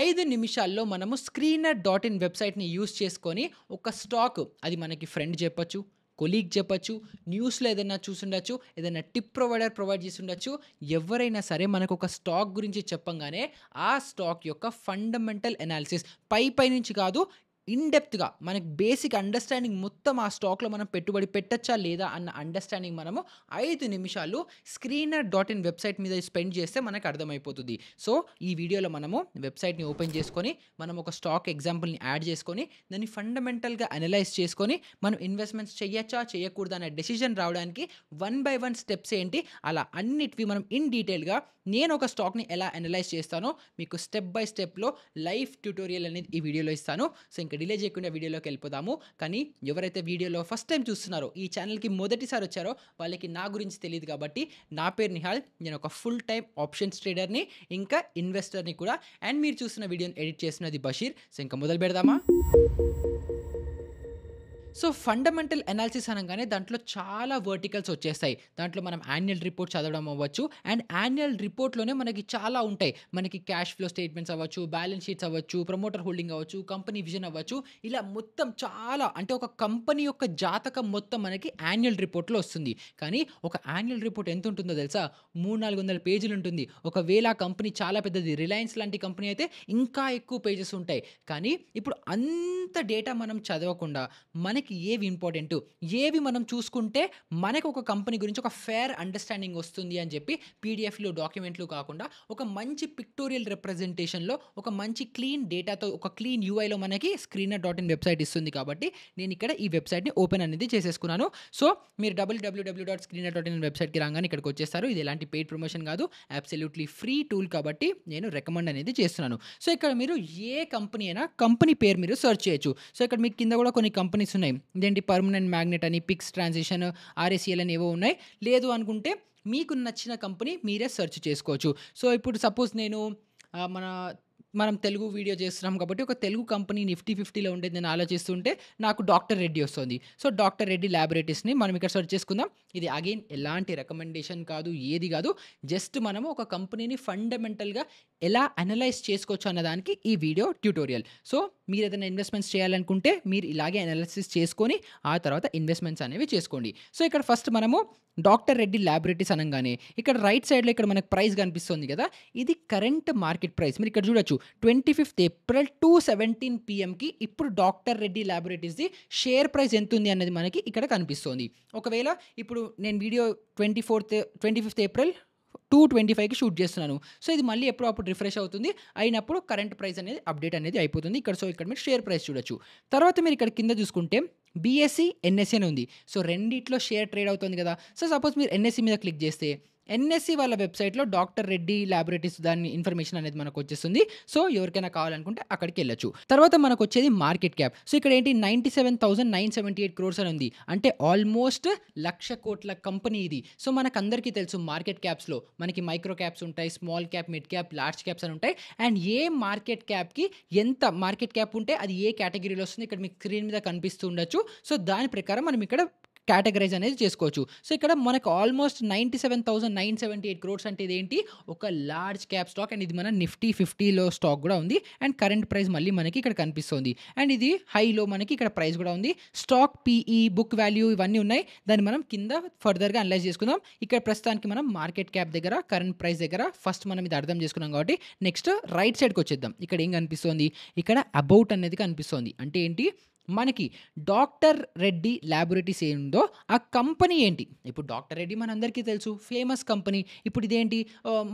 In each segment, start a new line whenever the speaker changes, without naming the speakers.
5 నిమిషాల్లో మనము screener dot in వెబ్‌సైట్‌ని యూజ్ చేసుకొని ఒక స్టాక్ అది మనకి ఫ్రెండ్ చెప్పొచ్చు, కొలీగ్ చెప్పొచ్చు, న్యూస్‌లో ఏదైనా చూసుండొచ్చు, ఏదైనా టిప్ ప్రొవైడర్ ప్రొవైడ్ చేసుండొచ్చు. ఎవరైనా సరే మనకొక స్టాక్ గురించి చెప్పంగానే ఆ స్టాక్ యొక్క ఫండమెంటల్ అనాలిసిస్ పై నుంచి కాదు, ఇన్ డెప్త్‌గా మనకి బేసిక్ అండర్‌స్టాండింగ్ మొత్తం ఆ స్టాక్‌లో మనం పెట్టుబడి పెట్టచ్చా లేదా అన్న అండర్‌స్టాండింగ్ మనము 5 నిమిషాలు స్క్రీనర్ డాట్ ఇన్ వెబ్‌సైట్ మీద స్పెండ్ చేస్తే మనకు అర్థమైపోతుంది. సో, ఈ వీడియోలో మనము వెబ్‌సైట్‌ని ఓపెన్ చేసుకొని, మనం ఒక స్టాక్ ఎగ్జాంపుల్‌ని యాడ్ చేసుకొని, దాన్ని ఫండమెంటల్‌గా అనలైజ్ చేసుకొని, మనం ఇన్వెస్ట్‌మెంట్స్ చేయచ్చా? చేయకూడదా? అనే డెసిషన్ రావడానికి వన్ బై వన్ స్టెప్స్ ఏంటి? అలా అన్నిటివి మనం ఇన్ డీటెయిల్‌గా నేను ఒక స్టాక్‌ని ఎలా అనలైజ్ చేస్తానో మీకు స్టెప్ బై స్టెప్‌లో లైవ్ ట్యుటోరియల్ అనేది ఈ వీడియోలో ఇస్తాను. సో, ఇంక డిలే చేయకుండా వీడియోలోకి వెళ్ళిపోదాము. కానీ ఎవరైతే వీడియోలో ఫస్ట్ టైమ్ చూస్తున్నారో, ఈ ఛానల్‌కి మొదటిసారి వచ్చారో వాళ్ళకి నా గురించి తెలీదు కాబట్టి, నా పేరు నిహాల్. నేను ఒక ఫుల్ టైమ్ ఆప్షన్స్ ట్రేడర్‌ని, ఇంకా ఇన్వెస్టర్‌ని కూడా. అండ్ మీరు చూస్తున్న వీడియోని ఎడిట్ చేస్తున్నది బషీర్. సో, ఇంక మొదలు పెడదామా? సో, ఫండమెంటల్ అనాలిసిస్ అనంగానే దాంట్లో చాలా వర్టికల్స్ వచ్చేస్తాయి. దాంట్లో మనం యాన్యుయల్ రిపోర్ట్ చదవడం అవ్వచ్చు. అండ్ యాన్యుయల్ రిపోర్ట్‌లోనే మనకి చాలా ఉంటాయి. మనకి క్యాష్ ఫ్లో స్టేట్మెంట్స్ అవ్వచ్చు, బ్యాలెన్స్ షీట్స్ అవ్వచ్చు, ప్రమోటర్ హోల్డింగ్ అవ్వచ్చు, కంపెనీ విజన్ అవ్వచ్చు. ఇలా మొత్తం చాలా అంటే ఒక కంపెనీ యొక్క జాతకం మొత్తం మనకి యాన్యుయల్ రిపోర్ట్‌లో వస్తుంది. కానీ ఒక యాన్యుయల్ రిపోర్ట్ ఎంత ఉంటుందో తెలుసా? 300, 400 పేజీలు ఉంటుంది. ఒకవేళ ఆ కంపెనీ చాలా పెద్దది, రిలయన్స్ లాంటి కంపెనీ అయితే ఇంకా ఎక్కువ పేజెస్ ఉంటాయి. కానీ ఇప్పుడు అంత డేటా మనం చదవకుండా మనకి ఏవి ఇంపార్టెంటు, ఏవి మనం చూసుకుంటే మనకు ఒక కంపెనీ గురించి ఒక ఫెయిర్ అండర్‌స్టాండింగ్ వస్తుంది అని చెప్పి పీడీఎఫ్‌లు, డాక్యుమెంట్లు కాకుండా ఒక మంచి పిక్టోరియల్ రిప్రజెంటేషన్‌లో ఒక మంచి క్లీన్ డేటాతో ఒక క్లీన్ యూఐలో మనకి స్క్రీనర్ డాట్ ఇన్ వెబ్‌సైట్ ఇస్తుంది కాబట్టి నేను ఇక్కడ ఈ వెబ్‌సైట్‌ని ఓపెన్ అనేది చేసేసుకున్నాను. సో, మీరు www.screener.in వెబ్‌సైట్‌కి రాగానే ఇక్కడికి వచ్చేస్తారు. ఇది ఎలాంటి పెయిడ్ ప్రమోషన్ కాదు. అబ్సల్యూట్‌లీ ఫ్రీ టూల్ కాబట్టి నేను రికమెండ్ అనేది చేస్తున్నాను. సో, ఇక్కడ మీరు ఏ కంపెనీ అయినా కంపెనీ పేరు మీరు సెర్చ్ చేయొచ్చు. సో, ఇక్కడ మీకు కింద కూడా కొన్ని కంపెనీస్ ఉన్నాయి. ఇదేంటి పర్మనెంట్ మ్యాగ్నెట్ అని, పిక్స్ ట్రాన్సిషన్, ఆర్ఎస్‌సిఎల్ అని ఏవో ఉన్నాయి. లేదు అనుకుంటే మీకు నచ్చిన కంపెనీ మీరే సెర్చ్ చేసుకోవచ్చు. సో, ఇప్పుడు సపోజ్ నేను మనం తెలుగు వీడియో చేస్తున్నాం కాబట్టి ఒక తెలుగు కంపెనీ నిఫ్టీ 50లో ఉండేది నేను ఆలోచిస్తుంటే నాకు డాక్టర్ రెడ్డి వస్తుంది. సో, డాక్టర్ రెడ్డి ల్యాబొరేటరీస్‌ని మనం ఇక్కడ సెర్చ్ చేసుకుందాం. ఇది అగైన్ ఎలాంటి రికమెండేషన్ కాదు, ఏది కాదు. జస్ట్ మనము ఒక కంపెనీని ఫండమెంటల్‌గా ఎలా అనలైజ్ చేసుకోవచ్చు అన్నదానికి ఈ వీడియో ట్యుటోరియల్. సో, మీరు ఏదైనా ఇన్వెస్ట్‌మెంట్స్ చేయాలనుకుంటే మీరు ఇలాగే అనాలిసిస్ చేసుకొని ఆ తర్వాత ఇన్వెస్ట్‌మెంట్స్ అనేవి చేసుకోండి. సో, ఇక్కడ ఫస్ట్ మనము డాక్టర్ రెడ్డి ల్యాబొరేటరీస్ అనంగానే ఇక్కడ రైట్ సైడ్‌లో ఇక్కడ మనకు ప్రైస్ కనిపిస్తుంది కదా! ఇది కరెంట్ మార్కెట్ ప్రైస్. మీరు ఇక్కడ చూడొచ్చు 25థ్ ఏప్రిల్ 2:17 పీఎంకి ఇప్పుడు డాక్టర్ రెడ్డి ల్యాబొరేటరీస్‌ది షేర్ ప్రైస్ ఎంతుంది అన్నది మనకి ఇక్కడ కనిపిస్తోంది. ఒకవేళ ఇప్పుడు నేను వీడియో 25థ్ ఏప్రిల్ 2:25కి షూట్ చేస్తున్నాను. సో, ఇది మళ్ళీ ఎప్పుడో అప్పుడు రిఫ్రెష్ అవుతుంది. అయినప్పుడు కరెంట్ ప్రైస్ అనేది అప్డేట్ అనేది అయిపోతుంది. ఇక్కడ మీరు షేర్ ప్రైస్ చూడొచ్చు. తర్వాత మీరు ఇక్కడ కింద చూసుకుంటే బీఎస్ఈ, ఎన్ఎస్ఈ అని ఉంది. సో, రెండిట్లో షేర్ ట్రేడ్ అవుతుంది కదా! సో, సపోజ్ మీరు ఎన్ఎస్ఈ మీద క్లిక్ చేస్తే ఎన్ఎస్ఈ వాళ్ళ వెబ్‌సైట్‌లో డాక్టర్ రెడ్డి ల్యాబొరేటరీస్ దాని ఇన్ఫర్మేషన్ అనేది మనకొచ్చేస్తుంది. సో, ఎవరికైనా కావాలనుకుంటే అక్కడికెళ్ళొచ్చు. తర్వాత మనకొచ్చేది మార్కెట్ క్యాప్. సో, ఇక్కడ ఏంటి 97,978 క్రోర్స్ అని ఉంది. అంటే ఆల్మోస్ట్ 1,00,000 కోట్ల కంపెనీ ఇది. సో, మనకందరికీ తెలుసు మార్కెట్ క్యాప్స్‌లో మనకి మైక్రో క్యాప్స్ ఉంటాయి, small cap, mid cap, large caps అని ఉంటాయి. అండ్ ఏ మార్కెట్ క్యాప్‌కి ఎంత మార్కెట్ క్యాప్ ఉంటే అది ఏ కేటగిరీలో వస్తుంది ఇక్కడ మీకు స్క్రీన్ మీద కనిపిస్తూ ఉండొచ్చు. సో, దాని ప్రకారం మనం ఇక్కడ కేటగరైజ్ అనేది చేసుకోవచ్చు. సో, ఇక్కడ మనకు ఆల్మోస్ట్ 97,978 క్రోర్స్ అంటే ఇదేంటి ఒక లార్జ్ క్యాప్ స్టాక్. అండ్ ఇది మన నిఫ్టీ 50లో స్టాక్ కూడా ఉంది. అండ్ కరెంట్ ప్రైస్ మళ్ళీ మనకి ఇక్కడ కనిపిస్తుంది. అండ్ ఇది హైలో మనకి ఇక్కడ ప్రైస్ కూడా ఉంది. స్టాక్ పీఈ, బుక్ వాల్యూ ఇవన్నీ ఉన్నాయి. దాన్ని మనం కింద ఫర్దర్‌గా అనలైజ్ చేసుకుందాం. ఇక్కడ ప్రస్తుతానికి మనం మార్కెట్ క్యాప్ దగ్గర, కరెంట్ ప్రైస్ దగ్గర ఫస్ట్ మనం ఇది అర్థం చేసుకున్నాం కాబట్టి నెక్స్ట్ రైట్ సైడ్‌కి వచ్చేద్దాం. ఇక్కడ ఏం కనిపిస్తోంది? ఇక్కడ అబౌట్ అనేది కనిపిస్తోంది. అంటే ఏంటి? మనకి డాక్టర్ రెడ్డి ల్యాబొరేటరీస్ ఏందో ఆ కంపెనీ ఏంటి? ఇప్పుడు డాక్టర్ రెడ్డి మనందరికీ తెలుసు ఫేమస్ కంపెనీ. ఇప్పుడు ఇదేంటి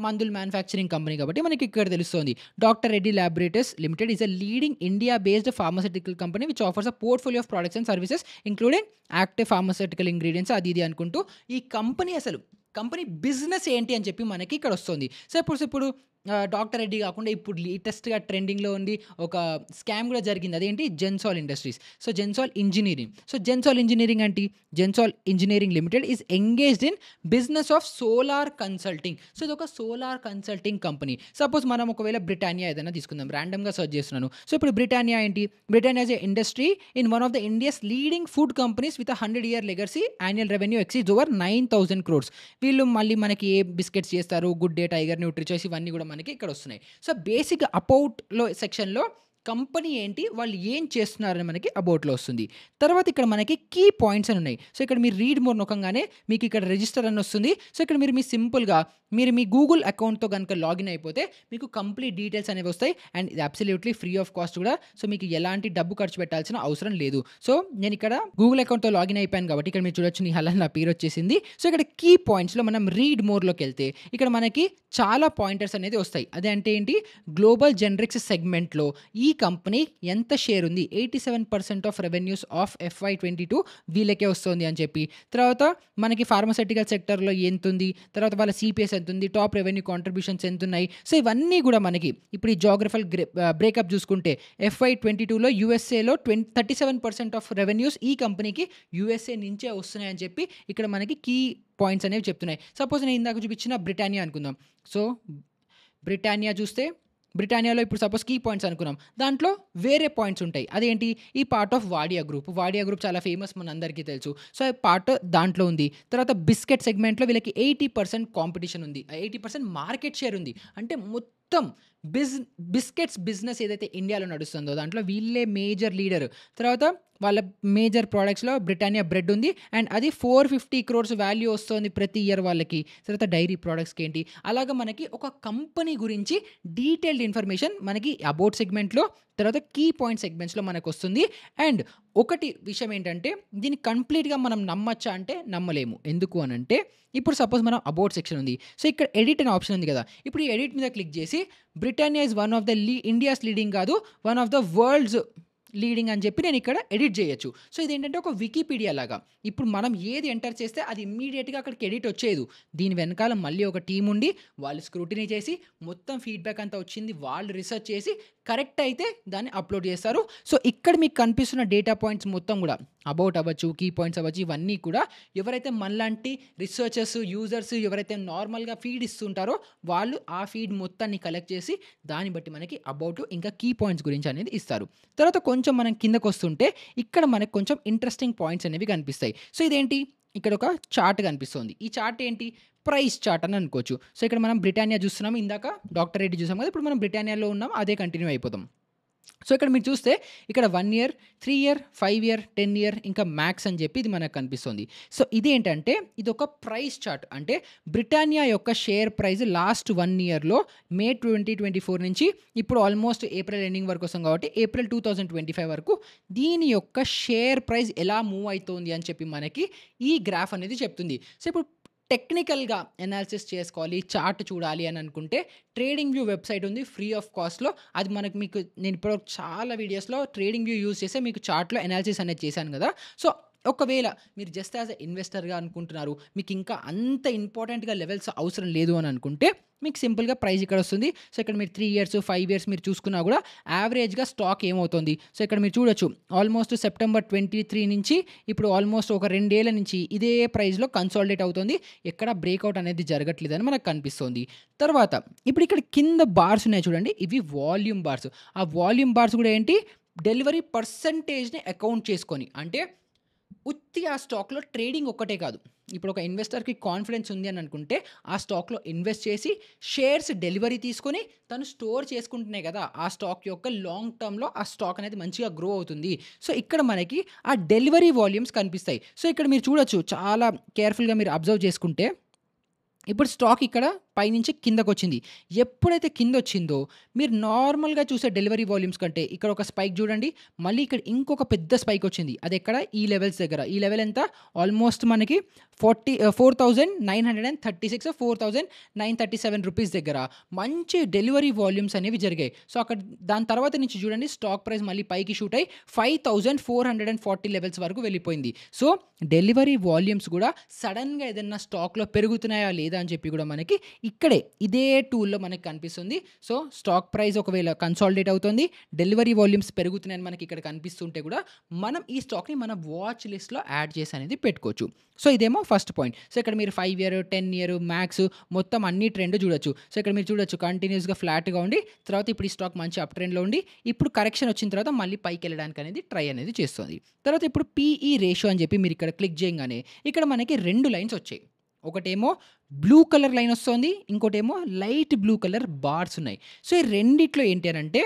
మందుల మ్యానుఫ్యాక్చరింగ్ కంపెనీ కాబట్టి మనకి ఇక్కడ తెలుస్తోంది. Doctor Reddy laboratories limited is a leading India based pharmaceutical company which offers a portfolio of products and services including active pharmaceutical ingredients అది ఇది అనుకుంటూ ఈ కంపెనీ బిజినెస్ ఏంటి అని చెప్పి మనకి ఇక్కడ వస్తుంది. సో, ఇప్పుడు డాక్టర్ రెడ్డి కాకుండా ఇప్పుడు లేటెస్ట్‌గా ట్రెండింగ్‌లో ఉంది ఒక స్కామ్ కూడా జరిగింది. అదేంటి Gensol industries. So, Gensol engineering. So, Gensol engineering ఏంటి? Gensol engineering limited is engaged in business of solar consulting. So, ఇదొక సోలార్ కన్సల్టింగ్ కంపెనీ. సపోజ్ మనం ఒకవేళ బ్రిటానియా ఏదైనా తీసుకుందాం. ర్యాండమ్‌గా సెర్చ్ చేస్తున్నాను. సో, ఇప్పుడు బ్రిటానియా ఏంటి? Britannia is a industry in one of the India's leading food companies with 100 year legacy annual revenue exceeds over 9,000 crores. వీళ్ళు మళ్ళీ మనకి ఏ బిస్కెట్స్ చేస్తారు, గుడ్ డే, టైగర్, న్యూట్రిచాయిస్ ఇవన్నీ కూడా మనకి ఇక్కడ వస్తున్నాయి. సో, బేసిక్ అబౌట్‌లో సెక్షన్‌లో కంపెనీ ఏంటి? వాళ్ళు ఏం చేస్తున్నారని మనకి అబౌట్‌లో వస్తుంది. తర్వాత ఇక్కడ మనకి కీ పాయింట్స్ అని ఉన్నాయి. సో, ఇక్కడ మీరు రీడ్ మోర్ నొక్కంగానే మీకు ఇక్కడ రిజిస్టర్ అని వస్తుంది. సో, ఇక్కడ మీరు సింపుల్‌గా మీరు మీ గూగుల్ అకౌంట్‌తో గనుక లాగిన్ అయిపోతే మీకు కంప్లీట్ డీటెయిల్స్ అనేవి వస్తాయి. అండ్ ఇది అబ్సల్యూట్‌లీ ఫ్రీ ఆఫ్ కాస్ట్ కూడా. సో, మీకు ఎలాంటి డబ్బు ఖర్చు పెట్టాల్సిన అవసరం లేదు. సో, నేను ఇక్కడ గూగుల్ అకౌంట్‌తో లాగిన్ అయిపోయాను కాబట్టి ఇక్కడ మీరు చూడొచ్చు నిహాల్ అని నా పేరు వచ్చేసింది. సో, ఇక్కడ కీ పాయింట్స్‌లో మనం రీడ్ మోర్‌లోకెళ్తే ఇక్కడ మనకి చాలా పాయింటర్స్ అనేది వస్తాయి. అదంటే ఏంటి? గ్లోబల్ జనరిక్స్ సెగ్మెంట్‌లో ఈ కంపెనీ ఎంత షేర్ ఉంది? 87% ఆఫ్ రెవెన్యూస్ ఆఫ్ FY22 వీళ్ళకే వస్తుంది అని చెప్పి. తర్వాత మనకి ఫార్మాస్యూటికల్ సెక్టర్‌లో ఎంతుంది? తర్వాత వాళ్ళ సీపీఎస్ ఎంతుంది? టాప్ రెవెన్యూ కాంట్రిబ్యూషన్స్ ఎంతున్నాయి? సో, ఇవన్నీ కూడా మనకి ఇప్పుడు ఈ జియోగ్రఫికల్ బ్రేకప్ చూసుకుంటే FY22లో యూఎస్ఏలో 37% ఆఫ్ రెవెన్యూస్ ఈ కంపెనీకి యూఎస్ఏ నుంచే వస్తున్నాయని చెప్పి ఇక్కడ మనకి కీ పాయింట్స్ అనేవి చెప్తున్నాయి. సపోజ్ నేను ఇందాక చూపించిన బ్రిటానియా అనుకుందాం. సో, బ్రిటానియా చూస్తే బ్రిటానియాలో ఇప్పుడు సపోజ్ కీ పాయింట్స్ అనుకున్నాం. దాంట్లో వేరే పాయింట్స్ ఉంటాయి. అదేంటి? ఈ part of Wadia group. Wadia group చాలా ఫేమస్ మనందరికీ తెలుసు. సో, ఈ పార్ట్ దాంట్లో ఉంది. తర్వాత బిస్కెట్ సెగ్మెంట్‌లో వీళ్ళకి 80% కాంపిటీషన్ ఉంది. 80% మార్కెట్ షేర్ ఉంది. అంటే మొత్తం బిస్కెట్స్ బిజినెస్ ఏదైతే ఇండియాలో నడుస్తుందో దాంట్లో వీళ్ళే మేజర్ లీడర్. తర్వాత వాళ్ళ మేజర్ ప్రొడక్ట్స్‌లో బ్రిటానియా బ్రెడ్ ఉంది. అండ్ అది 450 క్రోర్స్ వాల్యూ వస్తుంది ప్రతి ఇయర్ వాళ్ళకి. తర్వాత డైరీ ప్రొడక్ట్స్‌కి ఏంటి? అలాగా మనకి ఒక కంపెనీ గురించి డీటెయిల్డ్ ఇన్ఫర్మేషన్ మనకి అబౌట్ సెగ్మెంట్‌లో, తర్వాత కీ పాయింట్ సెగ్మెంట్స్‌లో మనకొస్తుంది. అండ్ ఒకటి విషయం ఏంటంటే దీన్ని కంప్లీట్‌గా మనం నమ్మచ్చా అంటే నమ్మలేము. ఎందుకు అనంటే ఇప్పుడు సపోజ్ మనం అబౌట్ సెక్షన్ ఉంది. సో, ఇక్కడ ఎడిట్ అనే ఆప్షన్ ఉంది కదా! ఇప్పుడు ఈ ఎడిట్ మీద క్లిక్ చేసి Britannia is one of the India's leading కాదు, one of the world's leading అని చెప్పి నేను ఇక్కడ ఎడిట్ చేయొచ్చు. సో, ఇదేంటంటే ఒక వికీపీడియా లాగా. ఇప్పుడు మనం ఏది ఎంటర్ చేస్తే అది ఇమ్మీడియేట్‌గా అక్కడికి ఎడిట్ వచ్చేదు. దీని వెనకాల మళ్ళీ ఒక టీమ్ ఉండి వాళ్ళు స్క్రూటినీ చేసి మొత్తం ఫీడ్‌బ్యాక్ అంతా వచ్చింది. వాళ్ళు రీసెర్చ్ చేసి కరెక్ట్ అయితే దాన్ని అప్‌లోడ్ చేస్తారు. సో, ఇక్కడ మీకు కనిపిస్తున్న డేటా పాయింట్స్ మొత్తం కూడా అబౌట్ అవ్వచ్చు, కీ పాయింట్స్ అవ్వచ్చు, ఇవన్నీ కూడా ఎవరైతే మనలాంటి రిసర్చర్స్, యూజర్స్ ఎవరైతే నార్మల్‌గా ఫీడ్ ఇస్తుంటారో వాళ్ళు ఆ ఫీడ్ మొత్తాన్ని కలెక్ట్ చేసి దాన్ని బట్టి మనకి అబౌట్ ఇంకా కీ పాయింట్స్ గురించి అనేది ఇస్తారు. తర్వాత కొంచెం మనం కిందకొస్తుంటే ఇక్కడ మనకు కొంచెం ఇంట్రెస్టింగ్ పాయింట్స్ అనేవి కనిపిస్తాయి. సో, ఇదేంటి? ఇక్కడ ఒక చార్ట్ కనిపిస్తుంది. ఈ చార్ట్ ఏంటి? ప్రైస్ చార్ట్ అని అనుకోవచ్చు. సో, ఇక్కడ మనం బ్రిటానియా చూస్తున్నాము. ఇందాక డాక్టర్ రెడ్డి చూసాం కదా! ఇప్పుడు మనం బ్రిటానియాలో ఉన్నాం. అదే కంటిన్యూ అయిపోదాం. సో, ఇక్కడ మీరు చూస్తే ఇక్కడ 1 ఇయర్, 3 ఇయర్, 5 ఇయర్, 10 ఇయర్ ఇంకా మ్యాక్స్ అని చెప్పి ఇది మనకు కనిపిస్తుంది. సో, ఇదేంటంటే ఇదొక ప్రైస్ చార్ట్. అంటే బ్రిటానియా యొక్క షేర్ ప్రైస్ లాస్ట్ 1 ఇయర్‌లో మే 2024 నుంచి ఇప్పుడు ఆల్మోస్ట్ ఏప్రిల్ ఎండింగ్ వరకు వస్తాం కాబట్టి ఏప్రిల్ 2025 వరకు దీని యొక్క షేర్ ప్రైస్ ఎలా మూవ్ అయితోంది అని చెప్పి మనకి ఈ గ్రాఫ్ అనేది చెప్తుంది. సో, ఇప్పుడు టెక్నికల్‌గా అనాలిసిస్ చేసుకోవాలి, చార్ట్ చూడాలి అని అనుకుంటే ట్రేడింగ్ వ్యూ వెబ్‌సైట్ ఉంది ఫ్రీ ఆఫ్ కాస్ట్‌లో. అది మీకు నేను ఇప్పటివరకు చాలా వీడియోస్‌లో ట్రేడింగ్ వ్యూ యూజ్ చేసే మీకు చార్ట్‌లో అనాలిసిస్ అనేది చేశాను కదా! సో, ఒకవేళ మీరు జస్ట్ యాస్ ఎ ఇన్వెస్టర్‌గా అనుకుంటున్నారు, మీకు ఇంకా అంత ఇంపార్టెంట్‌గా లెవెల్స్ అవసరం లేదు అని అనుకుంటే మీకు సింపుల్‌గా ప్రైస్ ఇక్కడ వస్తుంది. సో, ఇక్కడ మీరు 3 ఇయర్స్, 5 ఇయర్స్ మీరు చూసుకున్నా కూడా యావరేజ్‌గా స్టాక్ ఏమవుతుంది. సో, ఇక్కడ మీరు చూడొచ్చు ఆల్మోస్ట్ సెప్టెంబర్ 23 నుంచి ఇప్పుడు ఆల్మోస్ట్ ఒక 2 ఏళ్ల నుంచి ఇదే ప్రైస్‌లో కన్సాలిడేట్ అవుతుంది. ఎక్కడ బ్రేక్‌ఔట్ అనేది జరగట్లేదని మనకు కనిపిస్తుంది. తర్వాత ఇప్పుడు ఇక్కడ కింద బార్స్ ఉన్నాయి చూడండి. ఇవి వాల్యూమ్ బార్స్. ఆ వాల్యూమ్ బార్స్ కూడా ఏంటి? డెలివరీ పర్సెంటేజ్‌ని అకౌంట్ చేసుకొని, అంటే ఉత్తి ఆ స్టాక్‌లో ట్రేడింగ్ ఒక్కటే కాదు. ఇప్పుడు ఒక ఇన్వెస్టర్‌కి కాన్ఫిడెన్స్ ఉంది అని అనుకుంటే ఆ స్టాక్‌లో ఇన్వెస్ట్ చేసి షేర్స్ డెలివరీ తీసుకొని తను స్టోర్ చేసుకుంటేనే కదా ఆ స్టాక్ యొక్క లాంగ్ టర్మ్‌లో ఆ స్టాక్ అనేది మంచిగా గ్రో అవుతుంది. సో, ఇక్కడ మనకి ఆ డెలివరీ వాల్యూమ్స్ కనిపిస్తాయి. సో, ఇక్కడ మీరు చూడొచ్చు చాలా కేర్‌ఫుల్‌గా మీరు అబ్జర్వ్ చేసుకుంటే ఇప్పుడు స్టాక్ ఇక్కడ పైనుంచి కిందకొచ్చింది. ఎప్పుడైతే కిందొచ్చిందో మీరు నార్మల్‌గా చూసే డెలివరీ వాల్యూమ్స్ కంటే ఇక్కడ ఒక స్పైక్ చూడండి. మళ్ళీ ఇక్కడ ఇంకొక పెద్ద స్పైక్ వచ్చింది. అదెక్కడ? ఈ లెవెల్స్ దగ్గర. ఈ లెవెల్ ఎంత? ఆల్మోస్ట్ మనకి 4,936 4,937 రూపీస్ దగ్గర మంచి డెలివరీ వాల్యూమ్స్ అనేవి జరిగాయి. సో, అక్కడ దాని తర్వాత నుంచి చూడండి స్టాక్ ప్రైస్ మళ్ళీ పైకి షూట్ అయ్యి 5,440 లెవెల్స్ వరకు వెళ్ళిపోయింది. సో, డెలివరీ వాల్యూమ్స్ కూడా సడెన్‌గా ఏదన్నా స్టాక్‌లో పెరుగుతున్నాయా లేదా అని చెప్పి కూడా మనకి ఇక్కడే ఇదే టూల్‌లో మనకు కనిపిస్తుంది. సో, స్టాక్ ప్రైస్ ఒకవేళ కన్సాలిడేట్ అవుతుంది, డెలివరీ వాల్యూమ్స్ పెరుగుతున్నాయని మనకి ఇక్కడ కనిపిస్తుంటే కూడా మనం ఈ స్టాక్‌ని మన వాచ్ లిస్ట్‌లో యాడ్ చేసి అనేది పెట్టుకోవచ్చు. సో, ఇదేమో ఫస్ట్ పాయింట్. సో, ఇక్కడ మీరు 5 ఇయర్, 10 ఇయర్, మ్యాక్స్ మొత్తం అన్ని ట్రెండ్ చూడొచ్చు. సో, ఇక్కడ మీరు చూడొచ్చు కంటిన్యూస్‌గా ఫ్లాట్‌గా ఉండి తర్వాత ఇప్పుడు ఈ స్టాక్ మంచి అప్ ట్రెండ్‌లో ఉండి ఇప్పుడు కరెక్షన్ వచ్చిన తర్వాత మళ్ళీ పైకెళ్ళడానికి అనేది ట్రై అనేది చేస్తుంది. తర్వాత ఇప్పుడు పీఈ రేషియో అని చెప్పి మీరు ఇక్కడ క్లిక్ చేయంగానే ఇక్కడ మనకి 2 లైన్స్ వచ్చాయి. ఒకటేమో బ్లూ కలర్ లైన్ వస్తోంది. ఇంకోటేమో లైట్ బ్లూ కలర్ బార్స్ ఉన్నాయి. సో, ఈ రెండిట్లో ఏంటి అనంటే,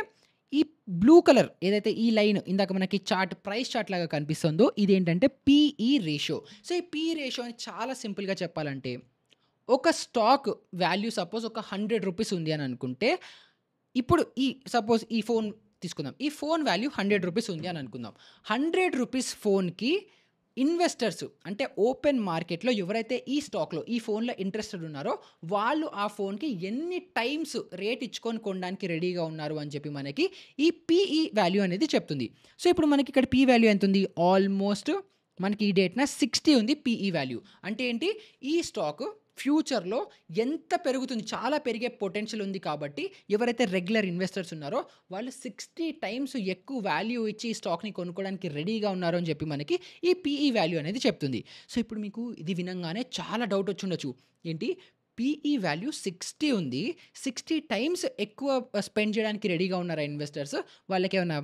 ఈ బ్లూ కలర్ ఏదైతే ఈ లైన్ ఇందాక మనకి ప్రైస్ చార్ట్ లాగా కనిపిస్తుందో ఇదేంటంటే పీఈ రేషియో. సో, ఈ పీఈ రేషియో అని చాలా సింపుల్‌గా చెప్పాలంటే, ఒక స్టాక్ వాల్యూ సపోజ్ ఒక ₹100 ఉంది అని అనుకుంటే, ఇప్పుడు సపోజ్ ఈ ఫోన్ తీసుకుందాం. ఈ ఫోన్ వాల్యూ ₹100 ఉంది అని అనుకుందాం. ₹100 ఫోన్‌కి ఇన్వెస్టర్స్ అంటే ఓపెన్ మార్కెట్‌లో ఎవరైతే ఈ స్టాక్‌లో, ఈ ఫోన్‌లో ఇంట్రెస్టెడ్ ఉన్నారో, వాళ్ళు ఆ ఫోన్‌కి ఎన్ని టైమ్స్ రేట్ ఇచ్చుకొని కొనడానికి రెడీగా ఉన్నారు అని చెప్పి మనకి ఈ పీఈ వాల్యూ అనేది చెప్తుంది. సో, ఇప్పుడు మనకి ఇక్కడ పీ వాల్యూ ఎంతుంది? ఆల్మోస్ట్ మనకి ఈ డేట్‌న 60 ఉంది పీఈ వాల్యూ. అంటే ఏంటి? ఈ స్టాక్ ఫ్యూచర్‌లో ఎంత పెరుగుతుంది? చాలా పెరిగే పొటెన్షియల్ ఉంది కాబట్టి ఎవరైతే రెగ్యులర్ ఇన్వెస్టర్స్ ఉన్నారో వాళ్ళు 60 టైమ్స్ ఎక్కువ వాల్యూ ఇచ్చి ఈ స్టాక్‌ని కొనుక్కోవడానికి రెడీగా ఉన్నారు అని చెప్పి మనకి ఈ పీఈ వాల్యూ అనేది చెప్తుంది. సో, ఇప్పుడు మీకు ఇది వినంగానే చాలా డౌట్ వచ్చుండొచ్చు. ఏంటి? పీఈ వాల్యూ 60 ఉంది. 60 టైమ్స్ ఎక్కువ స్పెండ్ చేయడానికి రెడీగా ఉన్నారా ఇన్వెస్టర్స్? వాళ్ళకేమన్నా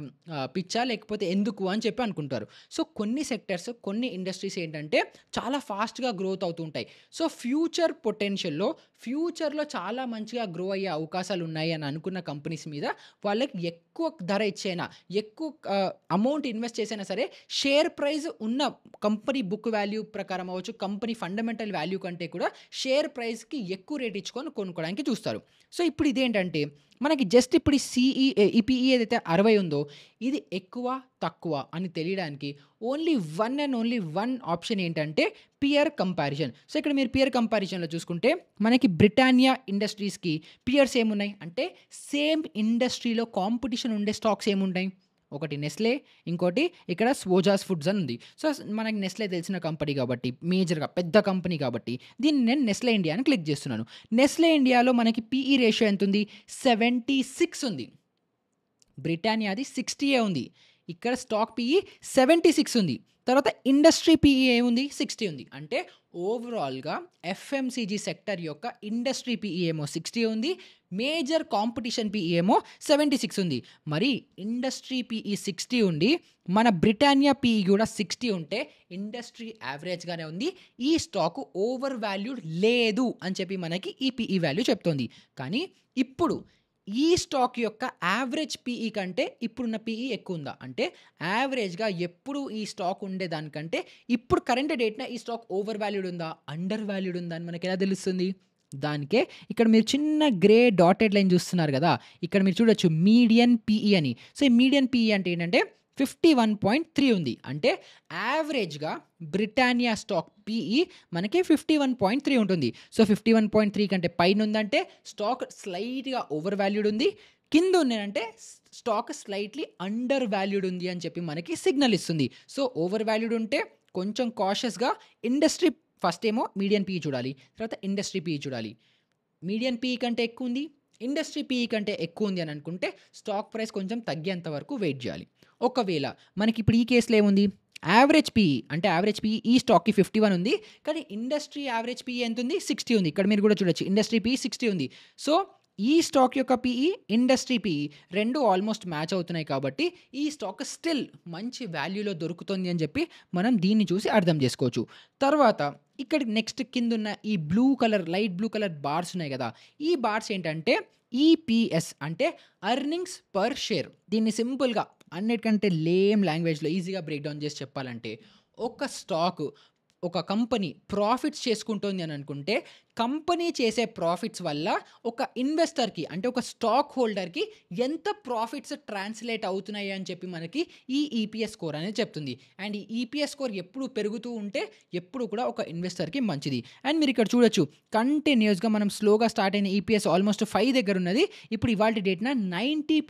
పిచ్చా? లేకపోతే ఎందుకు అని చెప్పి అనుకుంటారు. సో, కొన్ని సెక్టర్స్, కొన్ని ఇండస్ట్రీస్ ఏంటంటే చాలా ఫాస్ట్‌గా గ్రోత్ అవుతూ ఉంటాయి. సో, ఫ్యూచర్‌లో చాలా మంచిగా గ్రో అయ్యే అవకాశాలు ఉన్నాయి అని అనుకున్న కంపెనీస్ మీద వాళ్ళకి ఎక్కువ ధర ఇచ్చైనా, ఎక్కువ అమౌంట్ ఇన్వెస్ట్ చేసైనా సరే షేర్ ప్రైస్ ఉన్న కంపెనీ బుక్ వాల్యూ ప్రకారం అవ్వచ్చు, కంపెనీ ఫండమెంటల్ వాల్యూ కంటే కూడా షేర్ ప్రైస్‌కి ఎక్కువ రేట్ ఇచ్చుకొని కొనుక్కోవడానికి చూస్తారు. సో, ఇప్పుడు ఇదేంటంటే మనకి జస్ట్ ఇప్పుడు ఈ పీఈ ఏదైతే 60 ఉందో ఇది ఎక్కువ, తక్కువ అని తెలియడానికి only one and only one option ఏంటంటే పియర్ కంపారిజన్. సో, ఇక్కడ మీరు పియర్ కంపారిజన్‌లో చూసుకుంటే మనకి బ్రిటానియా ఇండస్ట్రీస్‌కి పియర్స్ ఏమున్నాయి? అంటే సేమ్ ఇండస్ట్రీలో కాంపిటీషన్ ఉండే స్టాక్స్ ఏముంటాయి? ఒకటి నెస్లే, ఇంకోటి ఇక్కడ స్వోజాస్ ఫుడ్స్ అని ఉంది. సో, మనకి నెస్లే తెలిసిన కంపెనీ కాబట్టి, మేజర్‌గా పెద్ద కంపెనీ కాబట్టి, దీన్ని నేను నెస్లే ఇండియా అని క్లిక్ చేస్తున్నాను. నెస్లే ఇండియాలో మనకి పీఈ రేషియో ఎంతుంది? 76 ఉంది. బ్రిటానియాది 60 ఉంది. ఇక్కడ స్టాక్ పీఈ 76 ఉంది. తర్వాత ఇండస్ట్రీ పీఈ ఏముంది? 60 ఉంది. అంటే ఓవరాల్‌గా ఎఫ్ఎంసీజీ సెక్టర్ యొక్క ఇండస్ట్రీ పీఈ ఏమో 60 ఉంది. మేజర్ కాంపిటీషన్ పీఈ ఏమో 76 ఉంది. మరి ఇండస్ట్రీ పీఈ 60 ఉండి, మన బ్రిటానియా పీఈ కూడా 60 ఉంటే ఇండస్ట్రీ యావరేజ్‌గానే ఉంది. ఈ స్టాక్ ఓవర్ వాల్యూడ్ లేదు అని చెప్పి మనకి ఈ పీఈ వాల్యూ చెప్తోంది. కానీ ఇప్పుడు ఈ స్టాక్ యొక్క యావరేజ్ పీఈ కంటే ఇప్పుడున్న పీఈ ఎక్కువుందా? అంటే యావరేజ్‌గా ఎప్పుడు ఈ స్టాక్ ఉండేదానికంటే ఇప్పుడు కరెంట్ డేట్‌న ఈ స్టాక్ ఓవర్ వాల్యూడ్ ఉందా? అండర్ వాల్యూడ్ ఉందా? అని మనకెలా తెలుస్తుంది? దానికే ఇక్కడ మీరు చిన్న గ్రే డాటెడ్ లైన్ చూస్తున్నారు గదా! ఇక్కడ మీరు చూడొచ్చు మీడియన్ పీఈ అని. సో, ఈ మీడియన్ పీఈ అంటే ఏంటంటే 51.3 ఉంది. అంటే యావరేజ్‌గా బ్రిటానియా స్టాక్ పీఈ మనకి 51.3 ఉంటుంది. సో, 51.3 కంటే పైనుందంటే స్టాక్ స్లైట్‌గా ఓవర్ వాల్యూడ్ ఉంది. కింద ఉన్నదంటే స్టాక్ స్లైట్‌లీ అండర్ వాల్యూడ్ ఉంది అని చెప్పి మనకి సిగ్నల్ ఇస్తుంది. సో, ఓవర్ వాల్యూడ్ ఉంటే కొంచెం కాషియస్‌గా ఇండస్ట్రీ ఫస్ట్ ఏమో మీడియన్ పీఈ చూడాలి. తర్వాత ఇండస్ట్రీ పీఈ చూడాలి. మీడియన్ పీఈ కంటే ఎక్కువుంది. ఇండస్ట్రీ పీఈ కంటే ఎక్కువుంది అని అనుకుంటే స్టాక్ ప్రైస్ కొంచెం తగ్గేంత వరకు వెయిట్ జేయాలి. ఒకవేళ మనకిప్పుడు ఈ కేస్‌లో ఏముంది? యావరేజ్ పీఈ అంటే యావరేజ్ పీఈ ఈ స్టాక్‌కి 51 ఉంది. కానీ ఇండస్ట్రీ యావరేజ్ పీఈ ఎంతుంది? 60 ఉంది. ఇక్కడ మీరు గూడా చూడొచ్చు. ఇండస్ట్రీ పీఈ 60 ఉంది. సో, ఈ స్టాక్ యొక్క PE, industry PE 2 almost match అవుతున్నాయి కాబట్టి ఈ స్టాక్ స్టిల్ మంచి వాల్యూలో దొరుకుతుంది అని జెప్పి మనం దీన్ని చూసి అర్థం జేసుకోవచ్చు. తర్వాత ఇక్కడ నెక్స్ట్ కిందున్న ఈ blue colour, light blue colour bars ఉన్నాయి గదా! ఈ బార్స్ ఏంటంటే ఈపీఎస్ అంటే ఎర్నింగ్స్ పర్ షేర్. దీన్ని సింపుల్‌గా అన్నిటికంటే లేమ్ లాంగ్వేజ్‌లో ఈజీగా బ్రేక్ డౌన్ చేసి చెప్పాలంటే, ఒక స్టాక్, ఒక కంపెనీ ప్రాఫిట్స్ చేసుకుంటోంది అని అనుకుంటే, కంపెనీ చేసే ప్రాఫిట్స్ వల్ల ఒక ఇన్వెస్టర్‌కి అంటే ఒక స్టాక్ హోల్డర్‌కి ఎంత ప్రాఫిట్స్ ట్రాన్స్‌లేట్ అవుతున్నాయి అని చెప్పి మనకి ఈ ఈపీఎస్ స్కోర్ అనేది చెప్తుంది. అండ్ ఈ ఈపీఎస్ స్కోర్ ఎప్పుడు పెరుగుతూ ఉంటే ఎప్పుడు కూడా ఒక ఇన్వెస్టర్‌కి మంచిది. అండ్ మీరు ఇక్కడ చూడొచ్చు కంటిన్యూయస్‌గా మనం స్లోగా స్టార్ట్ అయిన ఈపీఎస్ ఆల్మోస్ట్ 5 దగ్గర ఉన్నది. ఇప్పుడు ఇవాల్టి డేట్‌న 90.21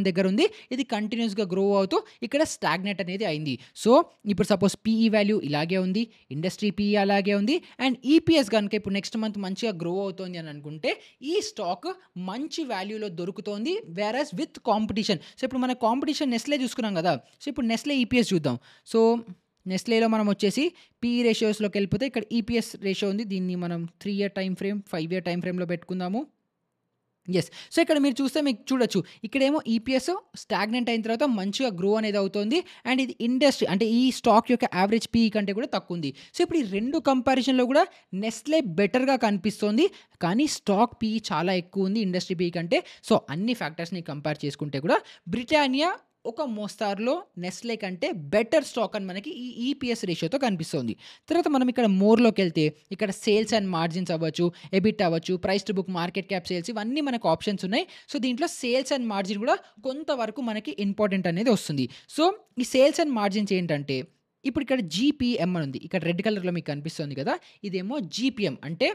దగ్గర ఉంది. ఇది కంటిన్యూయస్‌గా గ్రో అవుతూ ఇక్కడ స్టాగ్నేట్ అనేది అయింది. సో, ఇప్పుడు సపోజ్ పీఈ వాల్యూ ఇలాగే ఉంది. ఇండస్ట్రీ పీఈ అలాగే ఉంది. అండ్ ఈపీఎస్ గనుక ఇప్పుడు నెక్స్ట్ మంత్ మంచిగా గ్రో అవుతోంది అని అనుకుంటే ఈ స్టాక్ మంచి వాల్యూలో దొరుకుతోంది. వేరస్ విత్ కాంపిటీషన్. సో, ఇప్పుడు మన కాంపిటీషన్ నెస్లే చూసుకున్నాం గదా! సో, ఇప్పుడు నెస్లే ఈపీఎస్ చూద్దాం. సో, నెస్లేలో మనం వచ్చేసి పీఈ రేషియోస్‌లోకి వెళ్ళిపోతే ఇక్కడ ఈపీఎస్ రేషియో ఉంది. దీన్ని మనం 3 year time frame, 5 year time ఫ్రేమ్‌లో పెట్టుకుందాము. యెస్. సో, ఇక్కడ మీరు చూస్తే మీకు చూడొచ్చు. ఇక్కడేమో ఈపీఎస్ స్టాగ్నెంట్ అయిన తర్వాత మంచిగా గ్రో అనేది అవుతోంది. అండ్ ఇది ఇండస్ట్రీ అంటే ఈ స్టాక్ యొక్క యావరేజ్ పీఈ కంటే కూడా తక్కువుంది. సో, ఇప్పుడు ఈ 2 కంపారిజన్‌లో కూడా నెస్లే బెటర్‌గా కనిపిస్తోంది. కానీ స్టాక్ పీఈ చాలా ఎక్కువుంది ఇండస్ట్రీ పీఈ కంటే. సో, అన్ని ఫ్యాక్టర్స్‌ని కంపేర్ చేసుకుంటే కూడా బ్రిటానియా ఒక మోస్తారులో నెస్లే కంటే బెటర్ స్టాక్ అని మనకి ఈ ఈపీఎస్ రేషియోతో కనిపిస్తోంది. తర్వాత మనం ఇక్కడ మోర్‌లోకెళ్తే ఇక్కడ సేల్స్ అండ్ మార్జిన్స్ అవ్వచ్చు, ఎబిట్ అవ్వచ్చు, price to book, market cap sales ఇవన్నీ మనకు ఆప్షన్స్ ఉన్నాయి. సో, దీంట్లో సేల్స్ అండ్ మార్జిన్ కూడా కొంతవరకు మనకి ఇంపార్టెంట్ అనేది వస్తుంది. సో, ఈ సేల్స్ అండ్ మార్జిన్స్ ఏంటంటే ఇప్పుడు ఇక్కడ జీపీఎం అని ఉంది. ఇక్కడ రెడ్ కలర్‌లో మీకు కనిపిస్తుంది కదా! ఇదేమో జీపీఎం అంటే